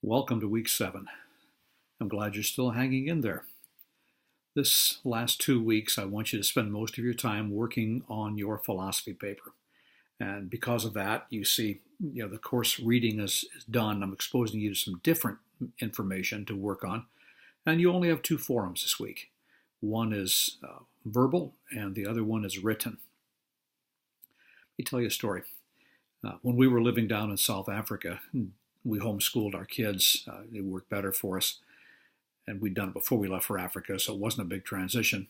Welcome to week 7. I'm glad you're still hanging in there. This last 2 weeks, I want you to spend most of your time working on your philosophy paper. And because of that, you see, the course reading is done. I'm exposing you to some different information to work on. And you only have 2 forums this week. One is verbal, and the other one is written. Let me tell you a story. When we were living down in South Africa, we homeschooled our kids. It worked better for us. And we'd done it before we left for Africa, so it wasn't a big transition.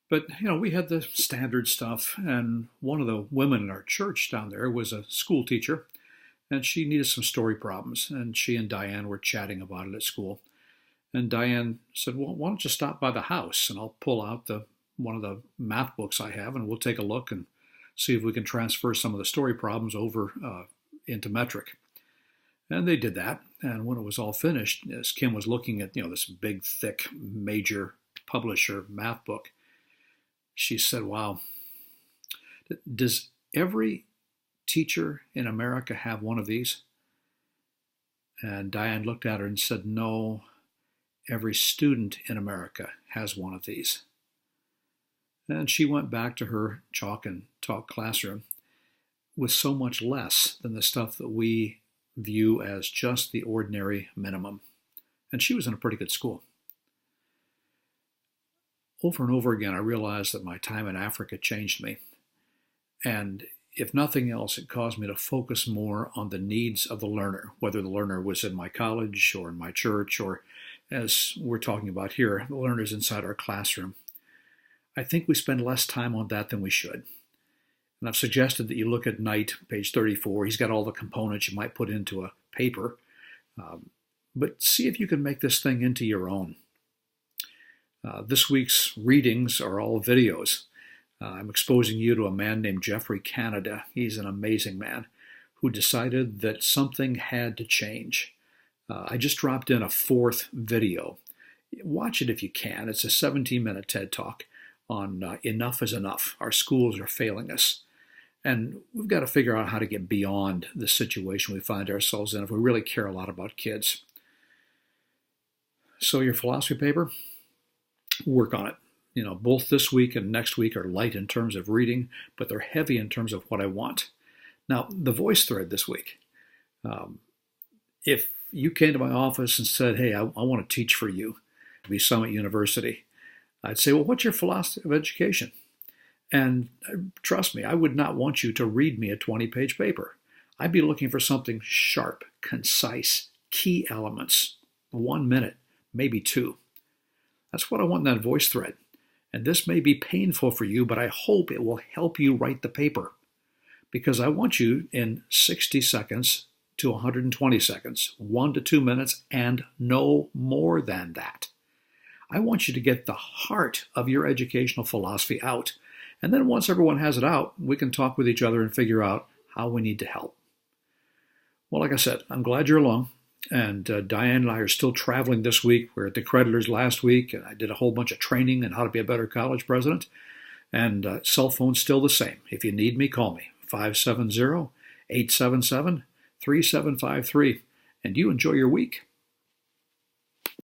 But, we had the standard stuff. And one of the women in our church down there was a school teacher. And she needed some story problems. And she and Diane were chatting about it at school. And Diane said, well, why don't you stop by the house and I'll pull out one of the math books I have and we'll take a look and see if we can transfer some of the story problems over into metric. And they did that. And when it was all finished, as Kim was looking at, this big, thick, major publisher math book, she said, wow, does every teacher in America have one of these? And Diane looked at her and said, no, every student in America has one of these. And she went back to her chalk and talk classroom with so much less than the stuff that we view as just the ordinary minimum. And she was in a pretty good school. Over and over again, I realized that my time in Africa changed me. And if nothing else, it caused me to focus more on the needs of the learner, whether the learner was in my college or in my church, or as we're talking about here, the learners inside our classroom. I think we spend less time on that than we should. And I've suggested that you look at Knight, page 34. He's got all the components you might put into a paper. But see if you can make this thing into your own. This week's readings are all videos. I'm exposing you to a man named Geoffrey Canada. He's an amazing man who decided that something had to change. I just dropped in a 4th video. Watch it if you can. It's a 17-minute TED Talk on enough is enough. Our schools are failing us. And we've got to figure out how to get beyond the situation we find ourselves in if we really care a lot about kids. So your philosophy paper, work on it. Both this week and next week are light in terms of reading, but they're heavy in terms of what I want. Now, the voice thread this week. If you came to my office and said, hey, I want to teach for you to be Summit University, I'd say, well, what's your philosophy of education? And trust me, I would not want you to read me a 20-page paper. I'd be looking for something sharp, concise, key elements, 1 minute, maybe 2. That's what I want in that voice thread. And this may be painful for you, but I hope it will help you write the paper. Because I want you in 60 seconds to 120 seconds, 1 to 2 minutes, and no more than that. I want you to get the heart of your educational philosophy out. And then once everyone has it out, we can talk with each other and figure out how we need to help. Well, like I said, I'm glad you're along. And Diane and I are still traveling this week. We were at the Creditors last week, and I did a whole bunch of training on how to be a better college president. And cell phone's still the same. If you need me, call me, 570-877-3753. And you enjoy your week.